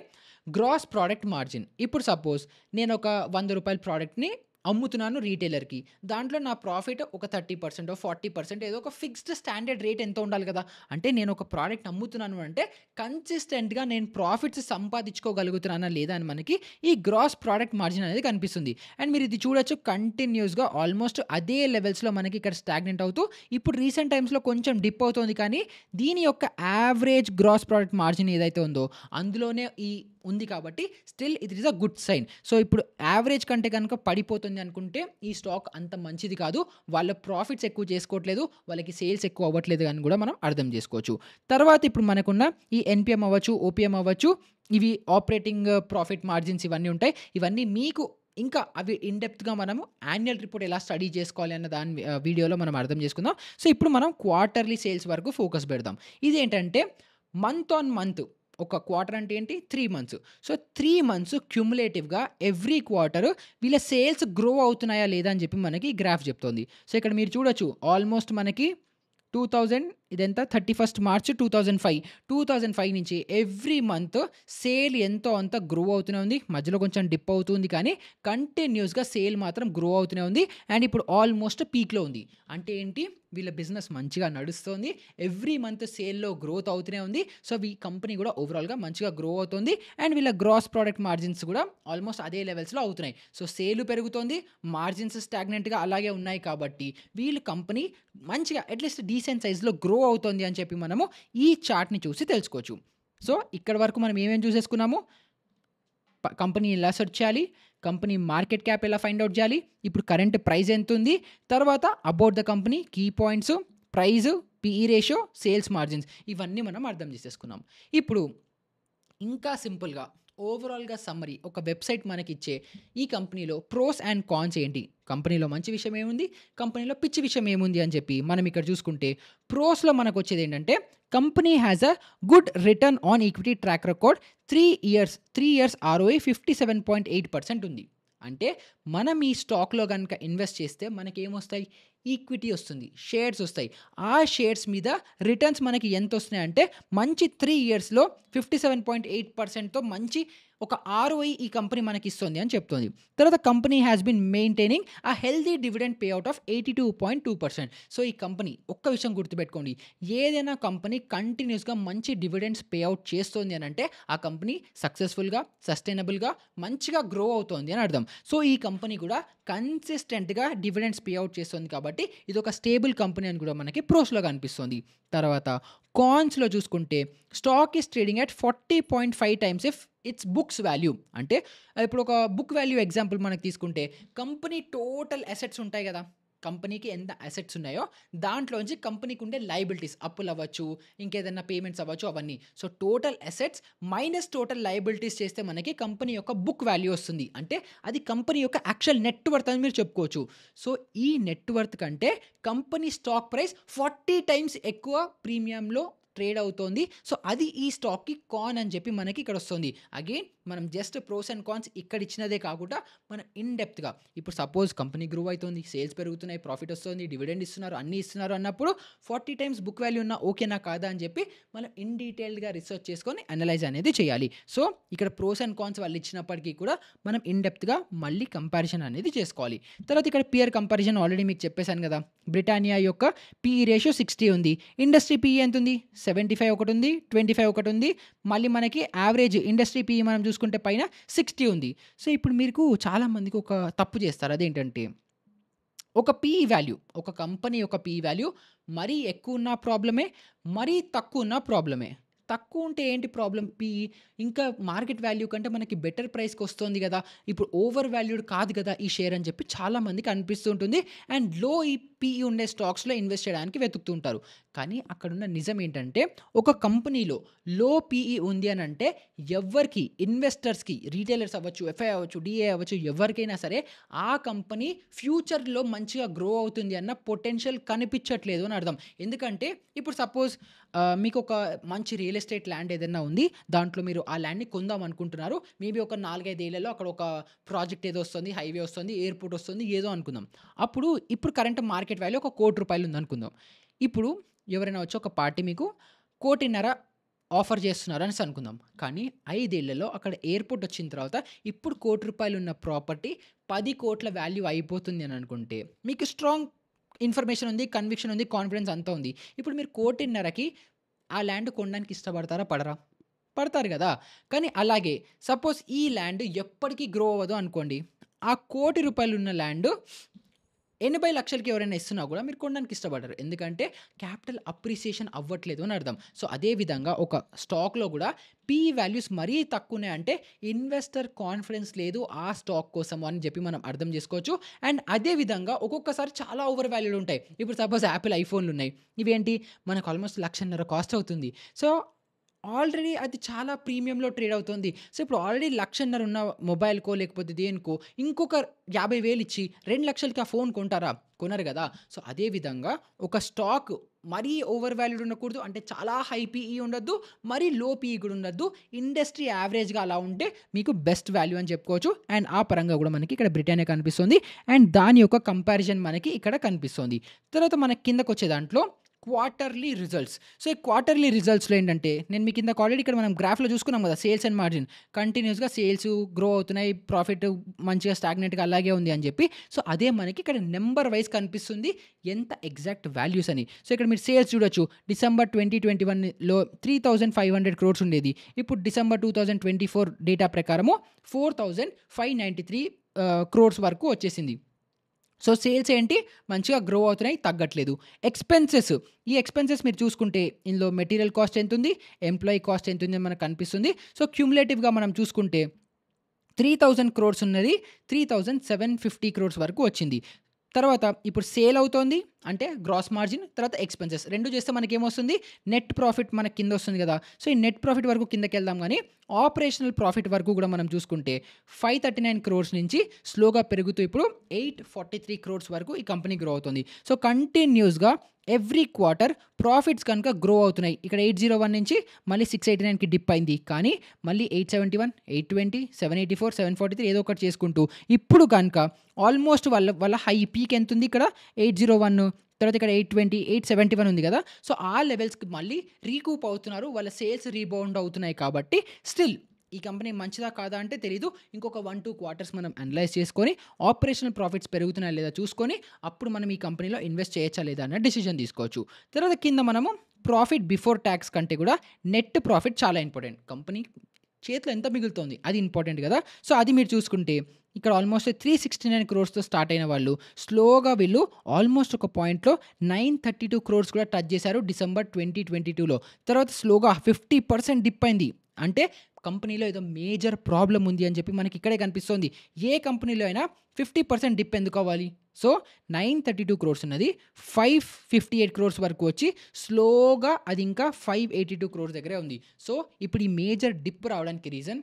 గ్రాస్ ప్రొడక్ట్ మార్జిన్. ఇప్పుడు సపోజ్ నేను ఒక రూ. 100 ప్రోడక్ట్‌ని అమ్ముతున్నాను రీటైలర్‌కి. దాంట్లో నా ప్రాఫిట్ ఒక 30% 40% ఏదో ఒక ఫిక్స్డ్ స్టాండర్డ్ రేట్ ఎంతో ఉండాలి కదా! అంటే నేను ఒక ప్రోడక్ట్ అమ్ముతున్నాను అంటే కన్సిస్టెంట్‌గా నేను ప్రాఫిట్స్ సంపాదించుకోగలుగుతున్నానా లేదా అని మనకి ఈ గ్రాస్ ప్రొడక్ట్ మార్జిన్ అనేది కనిపిస్తుంది. అండ్ మీరు ఇది చూడొచ్చు కంటిన్యూయస్‌గా ఆల్మోస్ట్ అదే లెవెల్స్‌లో మనకి ఇక్కడ స్టాగ్నెంట్ అవుతూ ఇప్పుడు రీసెంట్ టైమ్స్‌లో కొంచెం డిప్ అవుతోంది. కానీ దీని యొక్క యావరేజ్ గ్రాస్ ప్రొడక్ట్ మార్జిన్ ఏదైతే ఉందో అందులోనే ఈ ఉంది కాబట్టి still it is a good sign. So, ఇప్పుడు యావరేజ్ కంటే గనుక పడిపోతుంది అనుకుంటే ఈ స్టాక్ అంత మంచిది కాదు. వాళ్ళ ప్రాఫిట్స్ ఎక్కువ చేసుకోవట్లేదు. వాళ్ళకి సేల్స్ ఎక్కువ అవ్వట్లేదు అని కూడా మనం అర్థం చేసుకోవచ్చు. తర్వాత ఇప్పుడు మనకున్న ఈ ఎన్‌పీఎం అవ్వచ్చు, ఓపీఎం అవ్వచ్చు, ఇవి ఆపరేటింగ్ ప్రాఫిట్ మార్జిన్స్ ఇవన్నీ ఉంటాయి. ఇవన్నీ మీకు ఇంకా అవి ఇన్ డెప్త్‌గా మనము యాన్యుయల్ రిపోర్ట్ ఎలా స్టడీ చేసుకోవాలి అన్న దాని వీడియోలో మనం అర్థం చేసుకుందాం. సో, ఇప్పుడు మనం క్వార్టర్లీ సేల్స్ వరకు ఫోకస్ పెడదాం. ఇదేంటంటే మంత్ ఆన్ మంత్ ఒక క్వార్టర్ అంటే ఏంటి? 3 మంత్స్. సో, 3 మంత్స్ క్యుములేటివ్‌గా ఎవ్రీ క్వార్టర్ వీళ్ళ సేల్స్ గ్రో అవుతున్నాయా లేదా అని చెప్పి మనకి గ్రాఫ్ చెప్తోంది. సో, ఇక్కడ మీరు చూడొచ్చు ఆల్మోస్ట్ మనకి 2000 ఇదెంత 31 మార్చ్ 2005. 2005 నుంచి ఎవ్రీ మంత్ సేల్ ఎంతో అంత గ్రో అవుతూనే ఉంది. మధ్యలో కొంచెం డిప్ అవుతుంది కానీ కంటిన్యూయస్‌గా సేల్ మాత్రం గ్రో అవుతూనే ఉంది. అండ్ ఇప్పుడు ఆల్మోస్ట్ పీక్‌లో ఉంది. అంటే ఏంటి? వీళ్ళ బిజినెస్ మంచిగా నడుస్తోంది. ఎవ్రీ మంత్ సేల్‌లో గ్రోత్ అవుతూనే ఉంది. సో, ఈ కంపెనీ కూడా ఓవరాల్‌గా మంచిగా గ్రో అవుతుంది. అండ్ వీళ్ళ గ్రాస్ ప్రొడక్ట్ మార్జిన్స్ కూడా ఆల్మోస్ట్ అదే లెవెల్స్‌లో అవుతున్నాయి. సో, సేల్ పెరుగుతోంది. మార్జిన్స్ స్టాగ్నెంట్‌గా అలాగే ఉన్నాయి కాబట్టి వీళ్ళు కంపెనీ మంచిగా అట్‌లీస్ట్ డీసెంట్ సైజ్‌లో గ్రో అవుతోంది అని చెప్పి మనము ఈ చార్ట్‌ని చూసి తెలుసుకోవచ్చు. సో, ఇక్కడి వరకు మనం ఏమేమి చూసేసుకున్నాము? కంపెనీ ఎలా సెర్చ్ చేయాలి? కంపెనీ మార్కెట్ క్యాప్ ఎలా ఫైండ్ ఔట్ చేయాలి? ఇప్పుడు కరెంట్ ప్రైస్ ఎంతుంది? తర్వాత about the company key points, price, PE ratio, sales margins ఇవన్నీ మనం అర్థం చేసేసుకున్నాం. ఇప్పుడు ఇంకా సింపుల్‌గా ఓవరాల్‌గా సమ్మరీ ఒక వెబ్‌సైట్ మనకిచ్చే ఈ కంపెనీలో ప్రోస్ అండ్ కాన్స్ ఏంటి? కంపెనీలో మంచి విషయం ఏముంది? కంపెనీలో పిచ్చి విషయం ఏముంది? అని చెప్పి మనం ఇక్కడ చూసుకుంటే ప్రోస్‌లో మనకొచ్చేదేంటంటే company has a good return on equity track record 3 years ROI 57.8% ఉంది. అంటే మనం ఈ స్టాక్‌లో గనుక ఇన్వెస్ట్ చేస్తే మనకేమొస్తాయి? ఈక్విటీ వస్తుంది. షేర్స్ వస్తాయి. ఆ షేర్స్ మీద రిటర్న్స్ మనకి ఎంతొస్తున్నాయంటే మంచి 3 ఇయర్స్‌లో 57.8%తో మంచి ఒక ఆర్ఓఐ ఈ కంపెనీ మనకిస్తుంది అని చెప్తోంది. తర్వాత company has been maintaining a healthy dividend pay out of 82.2%. So, ఈ కంపెనీ ఒక్క విషయం గుర్తుపెట్టుకోండి. ఏదైనా కంపెనీ కంటిన్యూయస్‌గా మంచి డివిడెండ్స్ పే ఔట్ చేస్తోంది అనంటే ఆ కంపెనీ సక్సెస్‌ఫుల్‌గా, సస్టైనబుల్‌గా మంచిగా గ్రో అవుతోంది అని అర్థం. సో, ఈ కంపెనీ కూడా కన్సిస్టెంట్‌గా డివిడెండ్స్ పే ఔట్ చేస్తుంది కాబట్టి ఇదొక స్టేబుల్ కంపెనీ అని కూడా మనకి ప్రోస్‌లో కనిపిస్తుంది. తర్వాత కాన్స్‌లో చూసుకుంటే stock is trading at 40.5 times it's books value. అంటే ఇప్పుడు ఒక బుక్ వాల్యూ ఎగ్జాంపుల్ మనకు తీసుకుంటే కంపెనీ టోటల్ అసెట్స్ ఉంటాయి కదా! కంపెనీకి ఎంత అసెట్స్ ఉన్నాయో దాంట్లోంచి కంపెనీకి ఉండే లయబిలిటీస్ అప్పులవ్వచ్చు, ఇంకేదన్నా పేమెంట్స్ అవ్వచ్చు అవన్నీ. So, total assets minus total liabilities చేస్తే మనకి కంపెనీ యొక్క బుక్ వాల్యూ వస్తుంది. అంటే అది కంపెనీ యొక్క యాక్చువల్ నెట్ వర్త్ అని మీరు చెప్పుకోవచ్చు. సో, ఈ నెట్ వర్త్ కంటే కంపెనీ స్టాక్ ప్రైస్ 40 టైమ్స్ ఎక్కువ ప్రీమియంలో ట్రేడ్ అవుతోంది. సో, అది ఈ స్టాక్‌కి కాన్ అని చెప్పి మనకి ఇక్కడ వస్తుంది. అగైన్ మనం జస్ట్ ప్రోస్ అండ్ కాన్స్ ఇక్కడ ఇచ్చినదే కాకుండా మనం ఇన్ డెప్త్‌గా ఇప్పుడు సపోజ్ కంపెనీ గ్రో అయితోంది, సేల్స్ పెరుగుతున్నాయి, ప్రాఫిట్ వస్తుంది, డివిడెండ్ ఇస్తున్నారు, అన్నీ ఇస్తున్నారు అన్నప్పుడు 40 టైమ్స్ బుక్ వాల్యూ ఉన్న ఓకేనా కాదా అని చెప్పి మనం ఇన్ డీటెయిల్డ్‌గా రిసర్చ్ చేసుకొని అనలైజ్ అనేది చేయాలి. సో, ఇక్కడ ప్రోస్ అండ్ కాన్స్ వాళ్ళు ఇచ్చినప్పటికీ కూడా మనం ఇన్ డెప్త్‌గా మళ్ళీ కంపారిజన్ అనేది చేసుకోవాలి. తర్వాత ఇక్కడ పియర్ కంపారిజన్ ఆల్రెడీ మీకు చెప్పేసాను కదా! బ్రిటానియా యొక్క పీఈ రేషియో 60 ఉంది. ఇండస్ట్రీ పీఈ ఎంతుంది? 75 ఒకటుంది, 25 ఒకటుంది. మళ్ళీ మనకి యావరేజ్ ఇండస్ట్రీ పీఈ మనం చూసుకుంటే పైన 60 ఉంది. సో, ఇప్పుడు మీకు చాలా మందికి ఒక తప్పు చేస్తారు. అదేంటంటే ఒక పీఈ వాల్యూ ఒక కంపెనీ యొక్క పీఈ వాల్యూ మరీ ఎక్కువ ఉన్న ప్రాబ్లమే, మరీ తక్కువ ఉన్న ప్రాబ్లమే. తక్కువ ఉంటే ఏంటి ప్రాబ్లమ్ పీఈ? ఇంకా మార్కెట్ వాల్యూ కంటే మనకి బెటర్ ప్రైస్‌కొస్తోంది గదా! ఇప్పుడు ఓవర్ వాల్యూడ్ కాదు గదా! ఈ షేర్ అని చెప్పి చాలా మందికి అనిపిస్తూ ఉంటుంది. అండ్ లో ఈ పీఈ ఉండే స్టాక్స్‌లో ఇన్వెస్ట్ చేయడానికి వెతుకుతూ ఉంటారు. కానీ అక్కడున్న నిజం ఏంటంటే, ఒక కంపెనీలో లో పీఈ ఉంది అనంటే ఎవ్వరికీ ఇన్వెస్టర్స్‌కి రిటైలర్స్ అవ్వచ్చు, ఎఫ్ఐ అవ్వచ్చు, డీఏ అవ్వచ్చు ఎవరికైనా సరే ఆ కంపెనీ ఫ్యూచర్‌లో మంచిగా గ్రో అవుతుంది అన్న పొటెన్షియల్ కనిపించట్లేదు అని అర్థం. ఎందుకంటే ఇప్పుడు సపోజ్ మీకొక మంచి రియల్ ఎస్టేట్ ల్యాండ్ ఏదన్నా ఉంది. దాంట్లో మీరు ఆ ల్యాండ్‌ని కొందాం అనుకుంటున్నారు. మేబీ ఒక 4, 5 ఏళ్లలో అక్కడ ఒక ప్రాజెక్ట్ ఏదో వస్తుంది. హైవే వస్తుంది. ఎయిర్‌పోర్ట్ వస్తుంది. ఏదో అనుకుందాం. ఇప్పుడు కరెంట్ మార్కెట్ వాల్యూ ఒక రూ. 1,00,00,000 ఉందనుకుందాం. ఇప్పుడు ఎవరైనా వచ్చి ఒక పార్టీ మీకు 1,50,00,000 ఆఫర్ చేస్తున్నారు అనేసి అనుకుందాం. కానీ 5 ఏళ్లలో అక్కడ ఎయిర్‌పోర్ట్ వచ్చిన తర్వాత ఇప్పుడు రూ. 1,00,00,000 ఉన్న ప్రాపర్టీ 10,00,00,000 వాల్యూ అయిపోతుంది అని అనుకుంటే మీకు స్ట్రాంగ్ ఇన్ఫర్మేషన్ ఉంది. కన్విక్షన్ ఉంది. కాన్ఫిడెన్స్ అంతా ఉంది. ఇప్పుడు మీరు 1,50,00,000కి ఆ ల్యాండ్ కొనడానికి ఇష్టపడతారా? పడరా? పడతారు గదా! కానీ అలాగే సపోజ్ ఈ ల్యాండ్ ఎప్పటికి గ్రో అవ్వదు అనుకోండి. ఆ రూ. 1,00,00,000 ఉన్న ల్యాండ్ 80,00,000కి ఎవరైనా ఇస్తున్నా గూడా మీరు కొనడానికి ఇష్టపడరు. ఎందుకంటే క్యాపిటల్ అప్రిసియేషన్ అవ్వట్లేదు అని అర్థం. సో, అదే విధంగా ఒక స్టాక్‌లో గూడా పీఈ వాల్యూస్ మరీ తక్కువున్నాయి అంటే ఇన్వెస్టర్ కాన్ఫిడెన్స్ లేదు ఆ స్టాక్ కోసం అని జెప్పి మనం అర్థం జేసుకోవచ్చు. అండ్ అదే విధంగా ఒక్కొక్కసారి చాలా ఓవర్ వాల్యూడ్ ఉంటాయి. ఇప్పుడు సపోజ్ యాపిల్ ఐఫోన్‌లున్నాయి. ఇవేంటి మనకు ఆల్‌మోస్ట్ 1,50,000 కాస్ట్ అవుతుంది. సో, ఆల్రెడీ అది చాలా ప్రీమియంలో ట్రేడ్ అవుతుంది. సో, ఇప్పుడు ఆల్రెడీ 1,50,000 ఉన్న మొబైల్‌కో లేకపోతే దేనికో ఇంకొక 50,000 ఇచ్చి 2,00,000కి ఆ ఫోన్ కొంటారా? కొనరు గదా! సో, అదే విధంగా ఒక స్టాక్ మరీ ఓవర్ వాల్యూడ్ ఉండకూడదు. అంటే చాలా హై పీఈ ఉండొద్దు. మరీ లో పీఈ కూడా ఉండొద్దు. ఇండస్ట్రీ యావరేజ్‌గా అలా ఉంటే మీకు బెస్ట్ వాల్యూ అని చెప్పుకోవచ్చు. అండ్ ఆ పరంగా గూడా మనకి ఇక్కడ బ్రిటానియా కనిపిస్తుంది. అండ్ దాని యొక్క కంపారిజన్ మనకి ఇక్కడ కనిపిస్తుంది. తర్వాత మనకి కిందకొచ్చే దాంట్లో క్వార్టర్లీ రిజల్ట్స్. సో, ఈ క్వార్టర్లీ రిజల్ట్స్‌లో ఏంటంటే నేను మీకు ఇందాక ఆల్రెడీ ఇక్కడ మనం గ్రాఫ్‌లో చూసుకున్నాం గదా! Sales and margin. కంటిన్యూయస్‌గా సేల్స్ గ్రో అవుతున్నాయి. ప్రాఫిట్ మంచిగా స్టాగ్నెంట్‌గా అలాగే ఉంది అని జెప్పి. సో, అదే మనకి ఇక్కడ నంబర్ వైస్ కనిపిస్తుంది. ఎంత ఎగ్జాక్ట్ వాల్యూస్ అని. సో, ఇక్కడ మీరు సేల్స్ చూడొచ్చు. డిసెంబర్ 2021లో 3,500 క్రోర్స్ ఉండేది. ఇప్పుడు డిసెంబర్ 2024 డేటా ప్రకారము 4,593 క్రోర్స్ వరకు వచ్చేసింది. సో, సేల్స్ ఏంటి మంచిగా గ్రో అవుతున్నాయి. తగ్గట్లేదు. ఎక్స్‌పెన్సెస్ ఈ ఎక్స్‌పెన్సెస్ మీరు చూసుకుంటే ఇందులో మెటీరియల్ కాస్ట్ ఎంతుంది? ఎంప్లాయీ కాస్ట్ ఎంతుంది అని మనకు కనిపిస్తుంది. సో, క్యుములేటివ్‌గా మనం చూసుకుంటే 3,000 క్రోర్స్ ఉన్నది 3,750 క్రోర్స్ వరకు వచ్చింది. తర్వాత ఇప్పుడు సేల్ అవుతోంది. అంటే గ్రాస్ మార్జిన్ తర్వాత ఎక్స్‌పెన్సెస్ 2 చేస్తే మనకేమొస్తుంది? నెట్ ప్రాఫిట్ మనకి కిందొస్తుంది గదా! సో, ఈ నెట్ ప్రాఫిట్ వరకు కిందకెళ్దాం గానీ, ఆపరేషనల్ ప్రాఫిట్ వరకు గూడా మనం చూసుకుంటే 539 క్రోర్స్ నుంచి స్లోగా పెరుగుతూ ఇప్పుడు 843 క్రోర్స్ వరకు ఈ కంపెనీ గ్రో అవుతుంది. సో, కంటిన్యూయస్‌గా ఎవ్రీ క్వార్టర్ ప్రాఫిట్స్ కనుక గ్రో అవుతున్నాయి. ఇక్కడ 801 నుంచి మళ్ళీ 689కి డిప్ అయింది. కానీ మళ్ళీ 871, 820, 784, 743 ఏదో ఒకటి చేసుకుంటూ ఇప్పుడు గనుక ఆల్మోస్ట్ వాళ్ళ హై పీక్ ఎంతుంది ఇక్కడ 801 తర్వాత ఇక్కడ 820, 871 ఉంది గదా! సో, ఆ లెవెల్స్‌కి మళ్ళీ రీకూప్ అవుతున్నారు. వాళ్ళ సేల్స్ రీబౌండ్ అవుతున్నాయి కాబట్టి స్టిల్ ఈ కంపెనీ మంచిదా కాదా అంటే తెలీదు. ఇంకొక 1, 2 క్వార్టర్స్ మనం అనలైజ్ చేసుకొని ఆపరేషనల్ ప్రాఫిట్స్ పెరుగుతున్నాయా లేదా చూసుకొని అప్పుడు మనం ఈ కంపెనీలో ఇన్వెస్ట్ చేయొచ్చా లేదా అన్న డెసిషన్ తీసుకోవచ్చు. తర్వాత కింద మనము ప్రాఫిట్ బిఫోర్ టాక్స్ కంటే కూడా నెట్ ప్రాఫిట్ చాలా ఇంపార్టెంట్. కంపెనీ చేతిలో ఎంత మిగులుతోంది అది ఇంపార్టెంట్ గదా! సో, అది మీరు చూసుకుంటే ఇక్కడ ఆల్మోస్ట్ 369 క్రోర్స్‌తో స్టార్ట్ అయిన వాళ్ళు స్లోగా వీళ్ళు ఆల్మోస్ట్ ఒక పాయింట్‌లో 932 క్రోర్స్ కూడా టచ్ చేశారు డిసెంబర్ 2022లో. తర్వాత స్లోగా 50% డిప్ అయింది. అంటే కంపెనీలో ఏదో మేజర్ ప్రాబ్లమ్ ఉంది అని చెప్పి మనకి ఇక్కడే కనిపిస్తోంది. ఏ కంపెనీలో అయినా 50% డిప్ ఎందుకు అవ్వాలి? సో, 932 క్రోర్స్ ఉన్నది 558 క్రోర్స్ వరకు వచ్చి స్లోగా అది ఇంకా 582 క్రోర్స్ దగ్గరే ఉంది. సో, ఇప్పుడు ఈ మేజర్ డిప్ రావడానికి రీజన్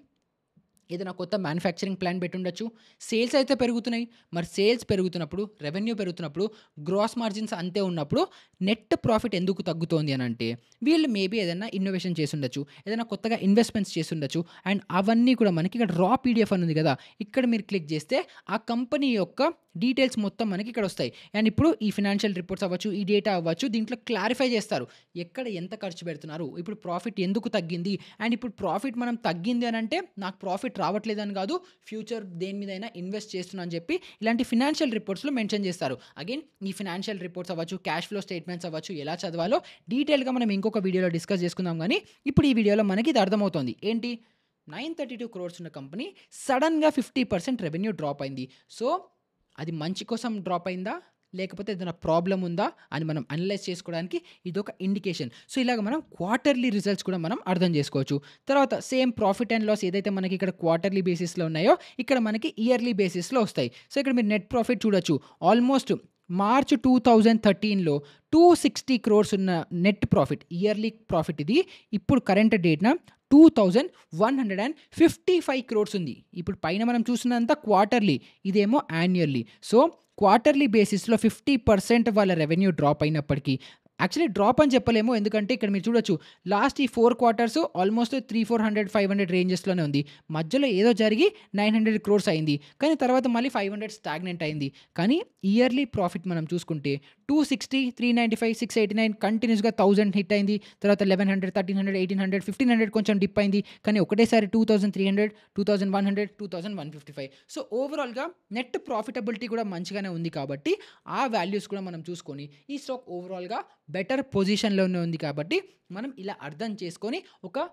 ఏదైనా కొత్త మ్యానుఫ్యాక్చరింగ్ ప్లాంట్ పెట్టుండొచ్చు. సేల్స్ అయితే పెరుగుతున్నాయి. మరి సేల్స్ పెరుగుతున్నప్పుడు, రెవెన్యూ పెరుగుతున్నప్పుడు, గ్రాస్ మార్జిన్స్ అంతే ఉన్నప్పుడు నెట్ ప్రాఫిట్ ఎందుకు తగ్గుతోంది అనంటే వీళ్ళు మేబీ ఏదైనా ఇన్నోవేషన్ చేసుండొచ్చు. ఏదైనా కొత్తగా ఇన్వెస్ట్‌మెంట్స్ చేసుండొచ్చు. అండ్ అవన్నీ కూడా మనకి ఇక్కడ రా పీడీఎఫ్ అని ఉంది గదా! ఇక్కడ మీరు క్లిక్ చేస్తే ఆ కంపెనీ యొక్క డీటెయిల్స్ మొత్తం మనకి ఇక్కడొస్తాయి. అండ్ ఇప్పుడు ఈ ఫినాన్షియల్ రిపోర్ట్స్ అవ్వచ్చు, ఈ డేటా అవ్వచ్చు దీంట్లో క్లారిఫై చేస్తారు. ఎక్కడ ఎంత ఖర్చు పెడుతున్నారు? ఇప్పుడు ప్రాఫిట్ ఎందుకు తగ్గింది? అండ్ ఇప్పుడు ప్రాఫిట్ మనం తగ్గింది అనంటే నాకు ప్రాఫిట్ రావట్లేదని కాదు. ఫ్యూచర్ దేని మీదైనా ఇన్వెస్ట్ చేస్తున్నా అని చెప్పి ఇలాంటి ఫినాన్షియల్ రిపోర్ట్స్‌లో మెన్షన్ చేస్తారు. అగైన్ ఈ ఫినాన్షియల్ రిపోర్ట్స్ అవ్వచ్చు, క్యాష్ ఫ్లో స్టేట్మెంట్స్ అవ్వచ్చు ఎలా చదవాలో డీటెయిల్‌గా మనం ఇంకొక వీడియోలో డిస్కస్ చేసుకుందాం గానీ, ఇప్పుడు ఈ వీడియోలో మనకి ఇది అర్థమవుతోంది. ఏంటి? 932 క్రోర్స్ ఉన్న కంపెనీ సడెన్‌గా 50% రెవెన్యూ డ్రాప్ అయింది. సో, అది మంచి కోసం డ్రాప్ అయిందా? లేకపోతే ఏదైనా ప్రాబ్లమ్ ఉందా అని మనం అనలైజ్ చేసుకోవడానికి ఇదొక ఇండికేషన్. సో, ఇలాగ మనం క్వార్టర్లీ రిజల్ట్స్ కూడా మనం అర్థం చేసుకోవచ్చు. తర్వాత సేమ్ ప్రాఫిట్ అండ్ లాస్ ఏదైతే మనకి ఇక్కడ క్వార్టర్లీ బేసిస్‌లో ఉన్నాయో, ఇక్కడ మనకి ఇయర్లీ బేసిస్‌లో వస్తాయి. సో, ఇక్కడ మీరు నెట్ ప్రాఫిట్ చూడొచ్చు. ఆల్మోస్ట్ మార్చ్ 2013లో 260 క్రోర్స్ ఉన్న నెట్ ప్రాఫిట్, ఇయర్లీ ప్రాఫిట్ ఇది. ఇప్పుడు కరెంట్ డేట్‌న 2155 క్రోర్స్ ఉంది. ఇప్పుడు పైన మనం చూసినంత క్వార్టర్లీ, ఇదేమో యాన్యుయల్లీ. సో, క్వార్టర్లీ బేసిస్‌లో 50% వాళ్ళ రెవెన్యూ డ్రాప్ అయినప్పటికీ, యాక్చువల్లీ డ్రాప్ అని చెప్పలేము. ఎందుకంటే ఇక్కడ మీరు చూడొచ్చు లాస్ట్ ఈ 4 క్వార్టర్స్ ఆల్మోస్ట్ 300, 400, 500 రేంజెస్‌లోనే ఉంది. మధ్యలో ఏదో జరిగి 900 క్రోర్స్ అయింది. కానీ తర్వాత మళ్ళీ 500 స్టాగ్నెంట్ అయింది. కానీ ఇయర్లీ ప్రాఫిట్ మనం చూసుకుంటే 260, 395, 689 కంటిన్యూస్‌గా 1000 హిట్ అయింది. తర్వాత 1100, 1300, 1800, 1500 కొంచెం డిప్ అయింది. కానీ ఒకటేసారి 2300, 2100, 2155. సో, ఓవరాల్‌గా నెట్ ప్రాఫిటబిలిటీ కూడా మంచిగానే ఉంది కాబట్టి, ఆ వాల్యూస్ కూడా మనం చూసుకొని ఈ స్టాక్ ఓవరాల్‌గా బెటర్ పొజిషన్‌లోనే ఉంది కాబట్టి, మనం ఇలా అర్థం చేసుకొని ఒక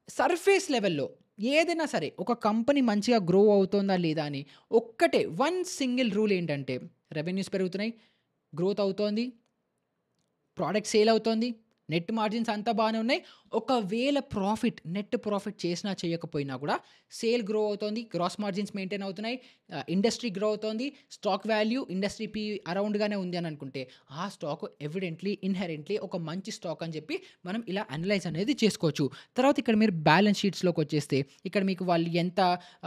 సర్ఫేస్ లెవెల్‌లో ఏదైనా సరే ఒక కంపెనీ మంచిగా గ్రో అవుతోందా లేదా అని ఒక్కటే వన్ సింగిల్ రూల్ ఏంటంటే, రెవెన్యూస్ పెరుగుతున్నాయి, గ్రోత్ అవుతోంది, ప్రోడక్ట్ సేల్ అవుతోంది, నెట్ మార్జిన్స్ అంతా బాగానే ఉన్నాయి. ఒకవేళ నెట్ ప్రాఫిట్ చేసినా చేయకపోయినా కూడా సేల్ గ్రో అవుతోంది, గ్రాస్ మార్జిన్స్ మెయింటైన్ అవుతున్నాయి, ఇండస్ట్రీ గ్రో అవుతోంది, స్టాక్ వాల్యూ ఇండస్ట్రీ పీ అరౌండ్‌గానే ఉంది అని అనుకుంటే, ఆ స్టాక్ ఎవిడెంట్‌లీ, ఇన్‌హెరెంట్‌లీ ఒక మంచి స్టాక్ అని చెప్పి మనం ఇలా అనలైజ్ అనేది చేసుకోవచ్చు. తర్వాత ఇక్కడ మీరు బ్యాలెన్స్ షీట్స్‌లోకి వచ్చేస్తే, ఇక్కడ మీకు వాళ్ళు ఎంత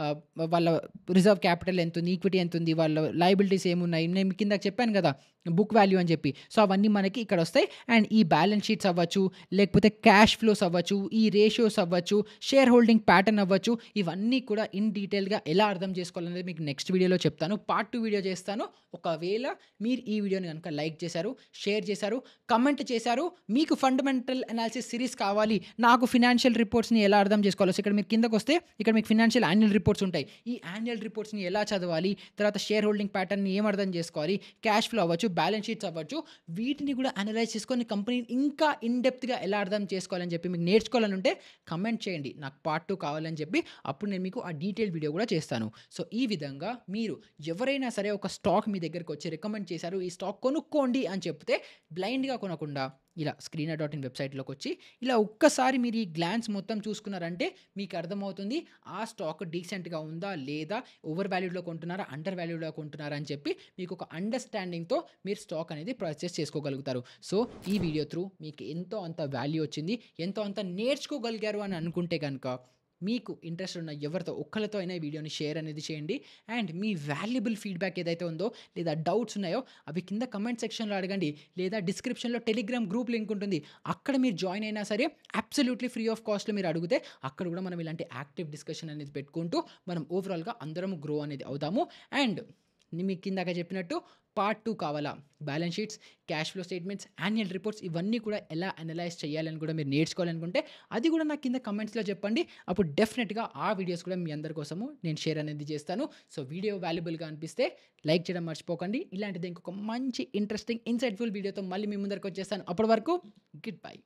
ఆహ్, వాళ్ళ రిజర్వ్ క్యాపిటల్ ఎంతుంది, ఈక్విటీ ఎంతుంది, వాళ్ళ లయబిలిటీస్ ఏమున్నాయి, నేను మీకు కిందక చెప్పాను కదా! బుక్ వాల్యూ అని చెప్పి. సో, అవన్నీ మనకి ఇక్కడ వస్తాయి. అండ్ ఈ బ్యాలెన్స్ షీట్స్ అవ్వచ్చు, లేకపోతే క్యాష్ ఫ్లోస్ అవ్వచ్చు, ఈ రేషియోస్ అవ్వచ్చు, షేర్ హోల్డింగ్ ప్యాటర్న్ అవ్వచ్చు, ఇవన్నీ కూడా ఇన్ డీటెయిల్‌గా ఎలా అర్థం చేసుకోవాలనేది మీకు నెక్స్ట్ వీడియోలో చెప్తాను. పార్ట్ 2 వీడియో చేస్తాను. ఒకవేళ మీరు ఈ వీడియోని గనుక లైక్ చేశారు, షేర్ చేశారు, కమెంట్ చేశారు, మీకు ఫండమెంటల్ అనాలిసిస్ సిరీస్ కావాలి, నాకు ఫినాన్షియల్ రిపోర్ట్స్‌ని ఎలా అర్థం చేసుకోవాలో, సో, ఇక్కడ మీరు కిందకొస్తే ఇక్కడ మీకు ఫినాన్షియల్ యాన్యుయల్ రిపోర్ట్స్ ఉంటాయి. ఈ యాన్యుయల్ రిపోర్ట్స్‌ని ఎలా చదవాలి, తర్వాత షేర్ హోల్డింగ్ ప్యాటర్న్‌ని ఏం అర్థం చేసుకోవాలి, క్యాష్ ఫ్లో అవ్వచ్చు, బ్యాలెన్స్ షీట్స్ అవ్వచ్చు, వీటిని కూడా అనలైజ్ చేసుకొని కంపెనీని ఇంకా ఇన్ డెప్త్‌గా ఎలా అర్థం చేసుకోవాలని చెప్పి మీకు నేర్చుకోవాలని ఉంటే కమెంట్ చేయండి. నాకు పార్ట్ 2 కావాలని చెప్పి, అప్పుడు నేను మీకు ఆ డీటెయిల్డ్ వీడియో కూడా చేస్తాను. సో, ఈ విధంగా మీరు ఎవరైనా సరే ఒక స్టాక్ మీ దగ్గరికి వచ్చి రికమెండ్ చేశారు, ఈ స్టాక్ కొనుక్కోండి అని చెప్తే బ్లైండ్‌గా కొనకుండా ఇలా స్క్రీనర్ డాట్ ఇన్ వెబ్‌సైట్‌లోకి వచ్చి ఇలా ఒక్కసారి మీరు ఈ గ్లాన్స్ మొత్తం చూసుకున్నారంటే మీకు అర్థమవుతుంది ఆ స్టాక్ డీసెంట్‌గా ఉందా లేదా, ఓవర్ వాల్యూడ్‌లో కొంటున్నారా, అండర్ వాల్యూడ్‌లో కొంటున్నారా అని చెప్పి మీకు ఒక అండర్‌స్టాండింగ్‌తో మీరు స్టాక్ అనేది పర్చేస్ చేసుకోగలుగుతారు. సో, ఈ వీడియో త్రూ మీకు ఎంతో అంత వాల్యూ వచ్చింది, ఎంతో అంత నేర్చుకోగలిగారు అని అనుకుంటే గనుక, మీకు ఇంట్రెస్ట్ ఉన్న ఎవరితో ఒక్కళ్ళతో అయినా ఈ వీడియోని షేర్ అనేది చేయండి. అండ్ మీ వాల్యుబుల్ ఫీడ్‌బ్యాక్ ఏదైతే ఉందో, లేదా డౌట్స్ ఉన్నాయో అవి కింద కమెంట్ సెక్షన్‌లో అడగండి. లేదా డిస్క్రిప్షన్‌లో టెలిగ్రామ్ గ్రూప్ లింక్ ఉంటుంది. అక్కడ మీరు జాయిన్ అయినా సరే అబ్సల్యూట్‌లీ ఫ్రీ ఆఫ్ కాస్ట్‌లో మీరు అడిగితే అక్కడ కూడా మనం ఇలాంటి యాక్టివ్ డిస్కషన్ అనేది పెట్టుకుంటూ మనం ఓవరాల్‌గా అందరం గ్రో అనేది అవుతాము. అండ్ మీకు ఇందాక చెప్పినట్టు పార్ట్ 2 కావాలా, balance sheets, cash flow statements, annual reports ఇవన్నీ కూడా ఎలా అనలైజ్ చేయాలని కూడా మీరు నేర్చుకోవాలనుకుంటే అది కూడా నాకు కింద కమెంట్స్‌లో చెప్పండి. అప్పుడు డెఫినిట్‌గా ఆ వీడియోస్ కూడా మీ అందరి కోసము నేను షేర్ అనేది చేస్తాను. సో, వీడియో వాల్యుబుల్‌గా అనిపిస్తే లైక్ చేయడం మర్చిపోకండి. ఇలాంటిది ఇంకొక మంచి ఇంట్రెస్టింగ్ ఇన్‌సైట్‌ఫుల్ వీడియోతో మళ్ళీ మీ ముందరికి వచ్చేస్తాను. అప్పటి వరకు గుడ్ బై.